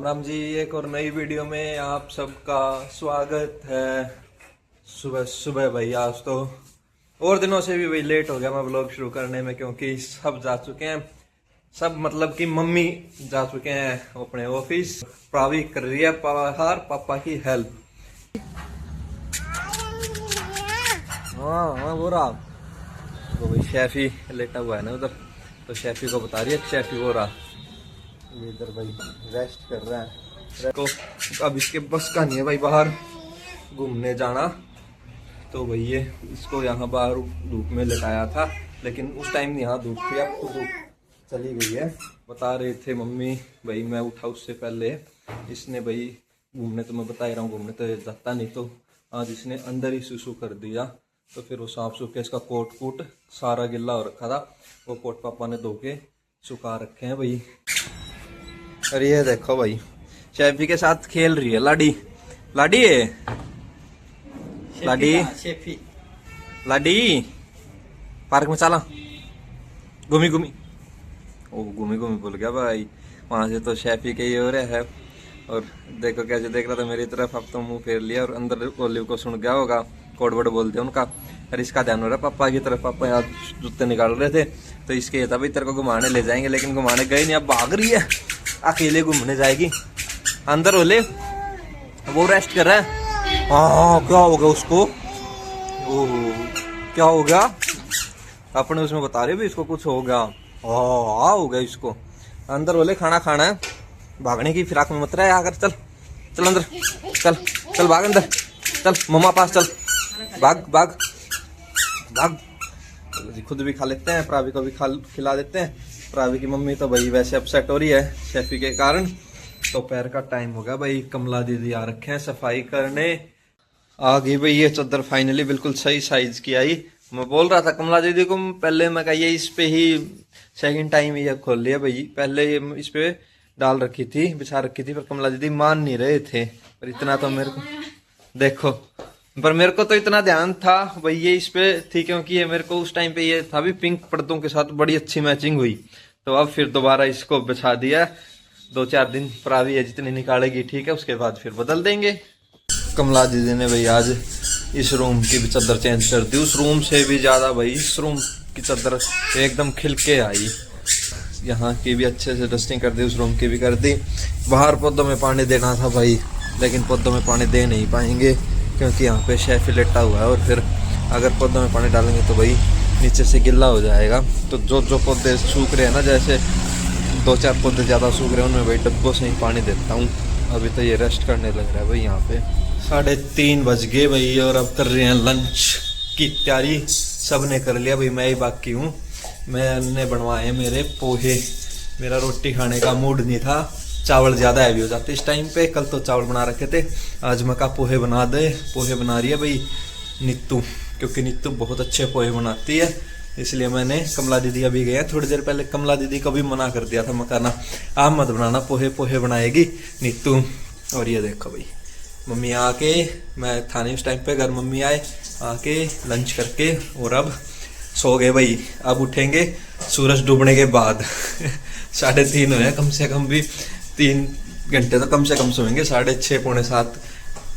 राम राम जी। एक और नई वीडियो में आप सबका स्वागत है। सुबह सुबह भाई आज तो और दिनों से भी भाई लेट हो गया मैं व्लॉग शुरू करने में, क्योंकि सब जा चुके हैं। सब मतलब कि मम्मी जा चुके हैं अपने ऑफिस। प्रावी कर रही है बाहर पापा की हेल्प। हाँ हाँ वो रहा तो भाई शेफी लेटा हुआ है ना उधर, तो शेफी को बता रही है शेफी वो रहा ये इधर भाई रेस्ट कर रहा है। तो अब इसके बस का नहीं है भाई बाहर घूमने जाना, तो भाई ये इसको यहाँ बाहर धूप में लटाया था, लेकिन उस टाइम यहाँ धूप थी, अब तो धूप चली गई है। बता रहे थे मम्मी भाई मैं उठा उससे पहले इसने भाई घूमने, तो मैं बता ही रहा हूँ घूमने तो जाता नहीं, तो आज इसने अंदर ही सुसु कर दिया। तो फिर वो साफ सूख के इसका कोट कूट सारा गिल्ला हो रखा था, वो कोट पापा ने धो के सुखा रखे हैं भाई। और ये देखो भाई शेफी के साथ खेल रही है लाडी। लाडी है लाडी शेफी लाडी पार्क में चला घूमी घूमी। ओ घूमी घूमी बोल गया भाई, वहां से तो शेफी के ही हो रहा है। और देखो कैसे देख रहा था मेरी तरफ, अब तो मुंह फेर लिया और अंदर ओलिव को सुन गया होगा, कोड वर्ड बोलते हैं उनका। और इसका ध्यान हो रहा है पापा की तरफ, पापा यहाँ जूते निकाल रहे थे तो इसके ये था भाई तेरे को घुमाने ले जाएंगे, लेकिन घुमाने गए नहीं, अब भाग रही है अकेले घूमने जाएगी। अंदर ओले वो रेस्ट कर रहा है। हाँ क्या हो गया उसको, ओह क्या हो गया अपने उसमें बता रहे भी इसको कुछ हो गया। हाँ हो गया इसको। अंदर बोले खाना खाना है, भागने की फिराक में मत रहा है आकर, चल चल अंदर चल चल भाग अंदर चल मम्मा पास चल भाग भाग भाग। खुद भी खा लेते हैं, प्रावी को भी खिला देते हैं। प्रावी की मम्मी तो भाई वैसे अपसेट हो रही है शेफी के कारण। दोपहर का टाइम हो गया भाई, कमला दीदी आ रखे हैं सफाई करने। आ गई भाई ये चादर फाइनली बिल्कुल सही साइज की आई। मैं बोल रहा था कमला दीदी को पहले, मैं कहा ये इस पे ही सेकंड टाइम ये खोल लिया भाई, पहले ये इस पे डाल रखी थी बिछा रखी थी, पर कमला दीदी मान नहीं रहे थे। पर इतना तो मेरे को देखो, पर मेरे को तो इतना ध्यान था भाई ये इस पे थी, क्योंकि ये मेरे को उस टाइम पे ये था भी पिंक पर्दों के साथ बड़ी अच्छी मैचिंग हुई, तो अब फिर दोबारा इसको बिछा दिया। 2-4 दिन प्रावी है जितनी निकालेगी ठीक है, उसके बाद फिर बदल देंगे। कमला दीदी ने भाई आज इस रूम की भी चादर चेंज कर दी, उस रूम से भी ज्यादा भाई इस रूम की चादर एकदम खिल के आई। यहाँ की भी अच्छे से डस्टिंग कर दी, उस रूम की भी कर दी। बाहर पौधों में पानी देना था भाई, लेकिन पौधों में पानी दे नहीं पाएंगे क्योंकि यहाँ पे शेफी लेटा हुआ है, और फिर अगर पौधों में पानी डालेंगे तो भाई नीचे से गिल्ला हो जाएगा। तो जो जो पौधे सूख रहे हैं ना, जैसे 2-4 पौधे ज़्यादा सूख रहे हैं उनमें भाई डब्बों से ही पानी देता हूँ। अभी तो ये रेस्ट करने लग रहा है भाई यहाँ पे। 3:30 बज गए भाई और अब कर रहे हैं लंच की तैयारी। सब ने कर लिया भाई, मैं ही बाकी हूँ। मैंने बनवाए मेरे पोहे, मेरा रोटी खाने का मूड नहीं था, चावल ज़्यादा हैवी हो जाते इस टाइम पे। कल तो चावल बना रखे थे, आज मैं कहा पोहे बना दे। पोहे बना रही है भाई नीतू, क्योंकि नीतू बहुत अच्छे पोहे बनाती है, इसलिए मैंने कमला दीदी अभी गए थोड़ी देर पहले, कमला दीदी को भी मना कर दिया था, मैं कहना आप मत बनाना पोहे, पोहे बनाएगी नीतू। और ये देखो भाई मम्मी आके, मैं था नहीं उस टाइम पे, घर मम्मी आए आके लंच करके और अब सो गए भाई। अब उठेंगे सूरज डूबने के बाद 3:30 हुए, कम से कम भी 3 घंटे तो कम से कम सोएंगे। 6:30-6:45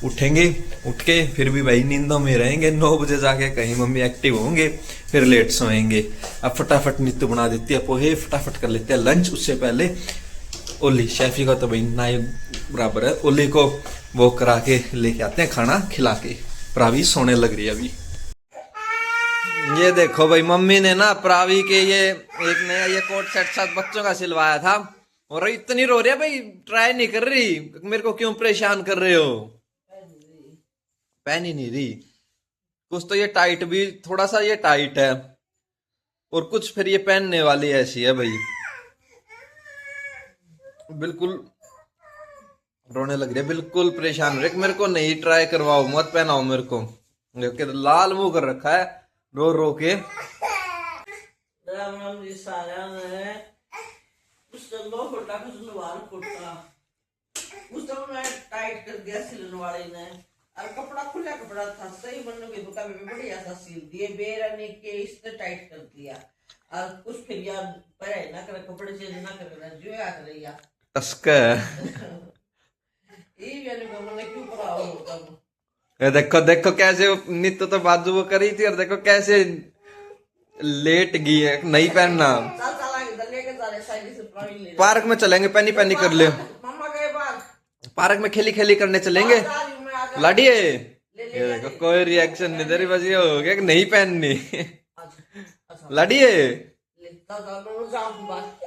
उठेंगे, उठ के फिर भी भाई नींदों में रहेंगे। 9 बजे जाके कहीं मम्मी एक्टिव होंगे, फिर लेट सोएंगे। अब फटाफट नीतू बना देती है पोहे, फटाफट कर लेते हैं लंच। उससे पहले ओली शेफी का तो भाई ना ही बराबर है, ओली को वो करा के लेके आते हैं खाना खिला के। प्रावी सोने लग रही है अभी। ये देखो भाई मम्मी ने ना प्रावी के ये एक नया ये कोट सेट साथ बच्चों का सिलवाया था, और इतनी रो रही है भाई, ट्राई नहीं कर रही। मेरे को क्यों परेशान कर रहे हो? पहन ही नहीं रही कुछ, तो ये टाइट भी थोड़ा सा ये टाइट है, और कुछ फिर ये पहनने वाली ऐसी है भाई, बिल्कुल रोने लग रही है, बिल्कुल परेशान हो रही है। मेरे को नहीं ट्राई करवाओ, मत पहनाओ मेरे को, लाल मुंह कर रखा है रो रो के। राम राम जी सारा ने उसका लो फोटा खुशनवार फोटा उसको मैं टाइट कर दिया सिलन वाले ने, और कपड़ा खुला कपड़ा था सही बनने के दुकान में बढ़िया सा सिल दिए, बेरने के इसने टाइट कर दिया। और कुछ फिर यार पर ना कर कपड़े चेंज ना कर रहा जो आ रही है टस्क। ये मैंने कहा मैंने क्यों पढ़ा होता हूँ। ये देखो देखो कैसे नित्य तो बाजू वो करी थी और देखो कैसे लेट गई है, नहीं पहनना। चल चल आगे चल लेके चले साइड से प्रवीण ले पार्क में चलेंगे, पैनी पैनी कर ले। मम्मा गए बाहर पार्क में खेली खेली करने चलेंगे। जा रही हूँ मैं आ जा लाडिए ले ये देखो कोई रिएक्शन नहीं दे रही, बस ये हो गया कि नहीं पहननी। अच्छा लाडिए ले चल चल मैं जाऊँ बाहर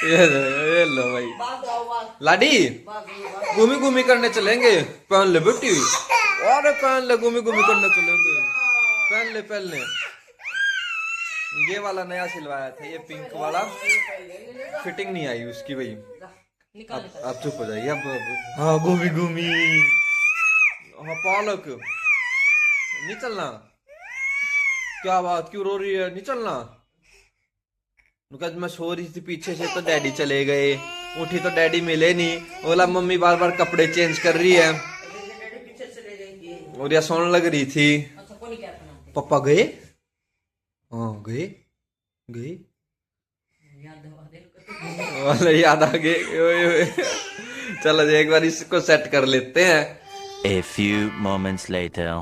ये लो भाई बाहर जाओ बाहर लाडी बाहर घूमी घूमी करने चलेंगे। पहन ले बेटी, अरे पहन ले, घूमी घूमी करने चलेंगे। पहन ले पहन ले। ये वाला नया सिलवाया था, ये पिंक वाला फिटिंग नहीं आई उसकी भाई। अब चुप हो जाइए अब। हाँ घूमी घूमी। हाँ पालक नहीं चलना। क्या बात, क्यों रो रही है, नहीं चलना। मैं सो रही थी पीछे से तो डैडी चले गए, उठी तो डैडी मिले नहीं। बोला मम्मी बार बार कपड़े चेंज कर रही है पीछे से ले जाएंगे। और या सोने लग रही थी। अच्छा कौन क्या करना पापा गए, हाँ गए गए याद दवा दे वाले याद आ गए। ओए ओए। चलो एक बार इसको सेट कर लेते हैं। A few moments later.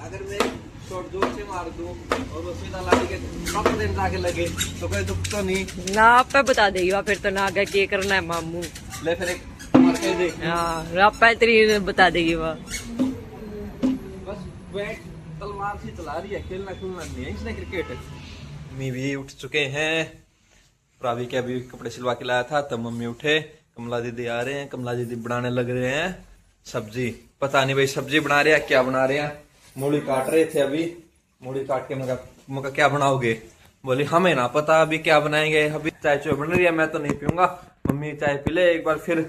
अगर मैं शॉर्ट जोर से मार दूं और वो सीधा लाठी के पापा देने जाके लगे तो कोई दुख तो नहीं ना आप पे बता देगी वहाँ, फिर तो ना आगे क्या करना है मामू। ले। फिर एक मार के देख। हाँ आप पे तेरी बता देगी वहाँ। बस बैट तलवार से चला रही है, खेलना खुलना नहीं है इसने क्रिकेट। मम्मी भी उठ चुके हैं। प्रावी के अभी कपड़े सिलवा के लाया था तब मम्मी उठे। कमला दीदी आ रहे हैं, कमला दीदी बनाने लग रहे हैं सब्जी। पता नहीं भाई सब्जी बना रहे हैं क्या बना रहे हैं। मूली काट रहे थे अभी, मूली काट के मगा क्या बनाओगे, बोली हमें ना पता अभी क्या बनाएंगे। अभी चाय चाय बन रही है, मैं तो नहीं पीऊंगा, मम्मी चाय पी ले एक बार। फिर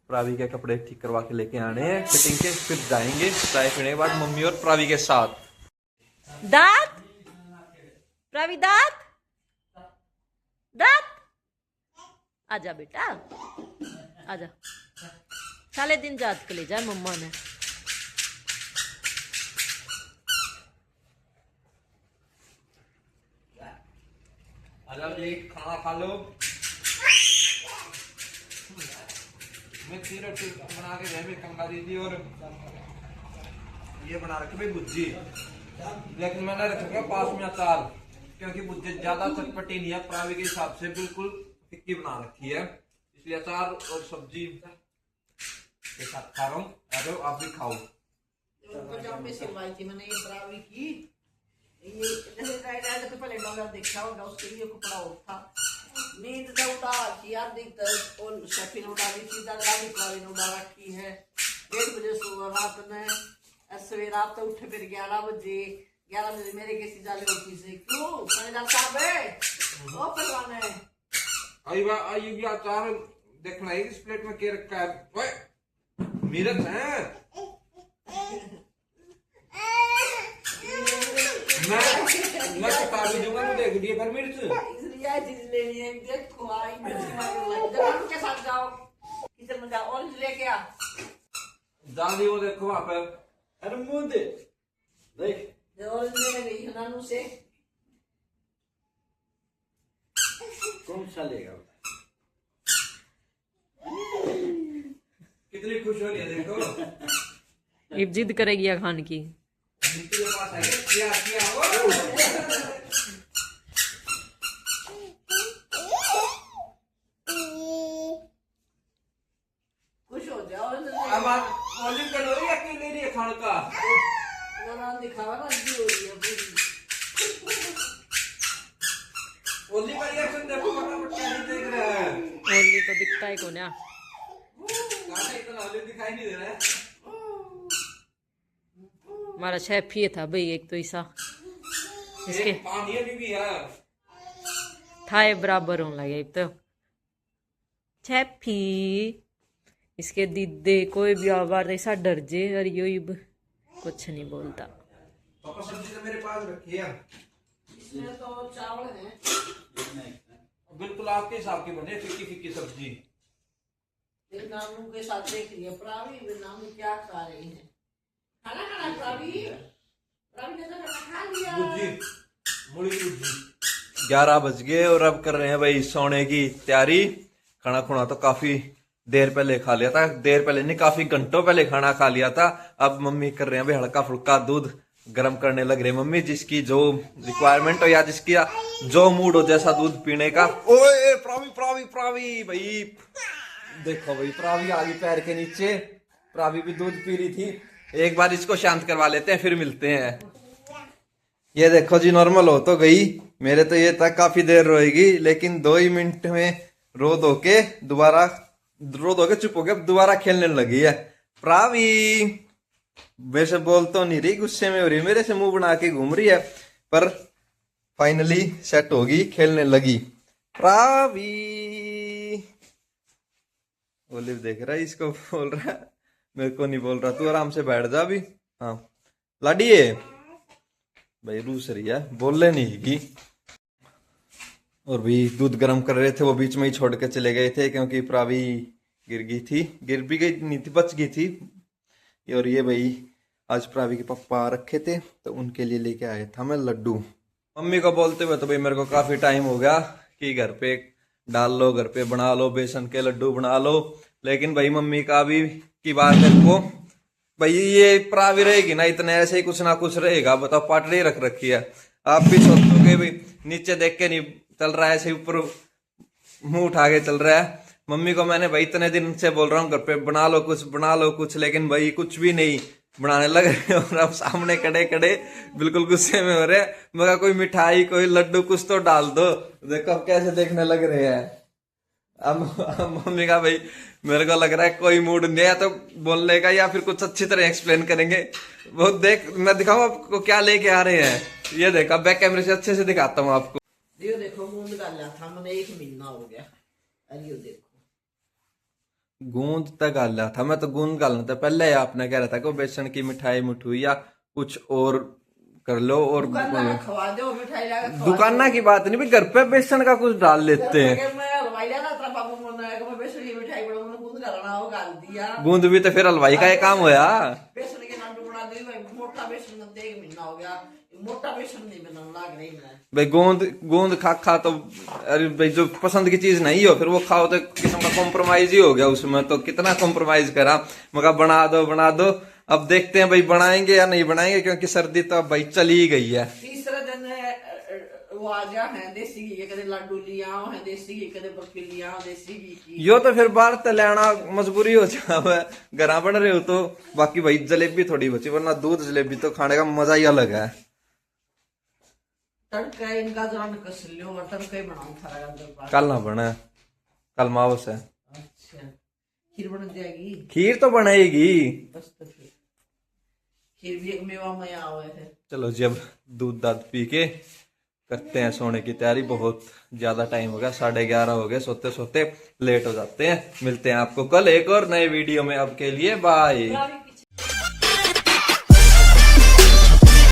प्रावी के कपड़े ठीक करवा के लेके आने हैं फिटिंग के, फिर जाएंगे चाय पीने के बाद मम्मी और प्रावी के साथ। दांत प्रवी दांत दांत आजा बेटा आजा। साले दिन जात के ले जाए मम्मा ने। खाना खा लो। मैं रोटी बना के गए कमला दीदी और ये बना रखी भाई भुज्जी, लेकिन मैंने रखा पास में अचार क्योंकि भुज्जी ज्यादा चटपटी नहीं है, प्रावी के हिसाब से बिल्कुल फिक्की बना रखी है, इसलिए अचार और सब्जी के साथ खा रहा हूँ। अरे आप भी खाओ। पजामे सिलवाई थी मैंने ये प्रावी की। ये जैसे तो पहले डॉलर देखा होगा उसके लिए कपड़ा और था। नींद तो उड़ा थी यार देख और शफील उड़ा दी थी दादी प्रावी ने उड़ा रखी है। 1 बजे सो रात में सवेरा आप तो उठे फिर 11 बजे 11 बजे मेरे कैसी जाले होती से क्यों मैनेजर साहब है वो पहलवान है। आई भी अचार देखना है इस प्लेट में क्या रखा है। ओए मिर्च है। मैं बता भी दूंगा तो देख लिए पर मिर्च इसलिए चीज लेनी है देखो आई मिर्च मार जब के साथ जाओ किचन में जाओ और लेके आ दादी वो देखो वहां पर। अरे मुंह दे देख और लेने गई है नानू से कौन सा लेगा कितनी खुश हो रही है देखो। ये जिद करेगी या खान की। नीतू के पास आएगा क्या हो। खुश हो जाओ अब आप ओली कटोरी अकेले ले रही है खाने का। ना दिखावा ना जी हो रही है पूरी ओली का रिएक्शन देखो फटाफट क्या देख रहा है। ओनली तो दिखता है कौन है। काटा इतना ओली दिखाई नहीं दे रहा है। हमारा शेफ ये था भाई, एक तो ऐसा इसके एक पानी अभी भी है। थाए बराबर होने लगे एक तो शेफी। इसके दीदे कोई भी आवाज ऐसा डर जे और यो कुछ नहीं बोलता। पापा सब्जी तो मेरे पास रखी है, इसमें तो चावल है। बिल्कुल आपके हिसाब की बने, फीकी फीकी सब्जी। फिर नानू के साथ देख रही है प्रावी, वे नानू क्या खा रही है। खाना खाना प्रावी, प्रावी ने तो खाना खा लिया। मुड़ी भुजी। 11 बज गए और अब कर रहे हैं भाई सोने की तैयारी। खाना खुना तो काफी देर पहले खा लिया था, देर पहले नहीं काफी घंटों पहले खाना खा लिया था। अब मम्मी कर रहे हैं भाई हल्का फुल्का दूध गर्म करने लग रहे हैं मम्मी, जिसकी जो रिक्वायरमेंट हो या जिसकी जो मूड हो जैसा दूध पीने का। ओए प्रावी प्रावी प्रावी भाई देखो भाई, प्रावी आ गई पैर के नीचे। प्रावी भी दूध पी रही थी। एक बार इसको शांत करवा लेते हैं फिर मिलते हैं। ये देखो जी नॉर्मल हो तो गई, मेरे तो ये तक काफी देर रोएगी, लेकिन 2 ही मिनट में रो धो के चुप हो के दोबारा खेलने लगी है। प्रावी वैसे बोल तो नहीं रही, गुस्से में हो रही, मेरे से मुंह बना के घूम रही है, पर फाइनली सेट होगी, खेलने लगी। प्रावी ओलिव देख रहा है, इसको बोल रहा है, मेरे को नहीं बोल रहा। तू आराम से बैठ जा अभी। हाँ लाडिए भाई, रूस रही है, बोलने नहीं की। और भी दूध गर्म कर रहे थे, वो बीच में ही छोड़ के चले गए थे क्योंकि प्रावी गिर गई थी, गिर भी गई नहीं थी, बच गई थी। और ये भाई आज प्रावी के पापा रखे थे तो उनके लिए लेके आया था मैं लड्डू। मम्मी को बोलते हुए तो भाई मेरे को काफी टाइम हो गया कि घर पे डाल लो, घर पे बना लो, बेसन के लड्डू बना लो, लेकिन भाई मम्मी का भी की बात मेरे को भाई ये प्रावी रहेगी ना, इतने ऐसे ही कुछ ना कुछ रहेगा। बताओ पाटड़ी रख रखी है, आप भी सोचोगे भाई नीचे देख के नहीं चल रहा है, ऐसे ऊपर मुंह उठा के चल रहा है। मम्मी को मैंने भाई इतने दिन से बोल रहा हूँ घर पे बना लो कुछ, बना लो कुछ, लेकिन भाई कुछ भी नहीं बनाने लग रहे। और अब सामने खड़े खड़े बिल्कुल गुस्से में हो रहे हैं। मगर कोई मिठाई कोई लड्डू कुछ तो डाल दो। देखो अब कैसे देखने लग रहे हैं। अब मम्मी का भाई मेरे को लग रहा है कोई मूड नहीं है तो बोलने का, या फिर कुछ अच्छी तरह एक्सप्लेन करेंगे। वो देख मैं दिखाऊं आपको क्या लेके आ रहे हैं। ये देखा बैक कैमरे से अच्छे से दिखाता हूँ आपको। ये देखो गूंद डाला था मैंने, 1 महीना हो गया। अरे ये देखो गूंद तक गाला था, मैं तो गूंद गालना था पहले। आपने कह रहा था कि बेसन की मिठाई मिठुई या कुछ और कर लो। और दुकान खवा दो मिठाई ला के। दुकाना की बात नहीं, घर पे बेसन का कुछ डाल लेते हैं। मैं हलवाई लाया था बाबू ने, मैं बेसन की मिठाई बड़ा मैंने गूंद डालना हो गाल दिया। गूंद भी तो फिर हलवाई का ये काम होया। बेसन के लड्डू बना दे भाई, मोटा बेसन का 1 महीना हो गया, मोटा बेसन नहीं बनाने लग रही मैं भाई। गूंद खा तो अरे भाई जो पसंद की चीज नहीं हो फिर वो खाओ तो किस्म का कॉम्प्रोमाइज ही हो गया उसमें। तो कितना कॉम्प्रोमाइज करा, मगर बना दो। अब देखते हैं भाई बनाएंगे या नहीं बनाएंगे, क्योंकि सर्दी तो अब भाई चली ही गई है। तीसरा दिन वो आ गया है देसी घी, कदे लड्डू लिया है देसी घी, कदे बर्फी लिया देसी घी की। यो तो फिर बाहर तो लेना मजबूरी हो जावे, घर बन रहे हो तो। बाकी भाई जलेबी थोड़ी बची, वरना दूध जलेबी तो खाने का मजा ही अलग है। तड़का इनका जरा कस लियो और तड़का ही बनाऊं थारा अंदर। कल ना बने, कल मावस है। अच्छा खीर बन जाएगी, खीर तो बनाएगी बस तो फिर खीर भी एक मेवा में आवे है। चलो जी अब दूध दाद पी के करते हैं सोने की तैयारी। बहुत ज्यादा टाइम हो गया, 11:30 हो गए, सोते सोते लेट हो जाते हैं। मिलते हैं आपको कल एक और नए वीडियो में। अब के लिए बाय।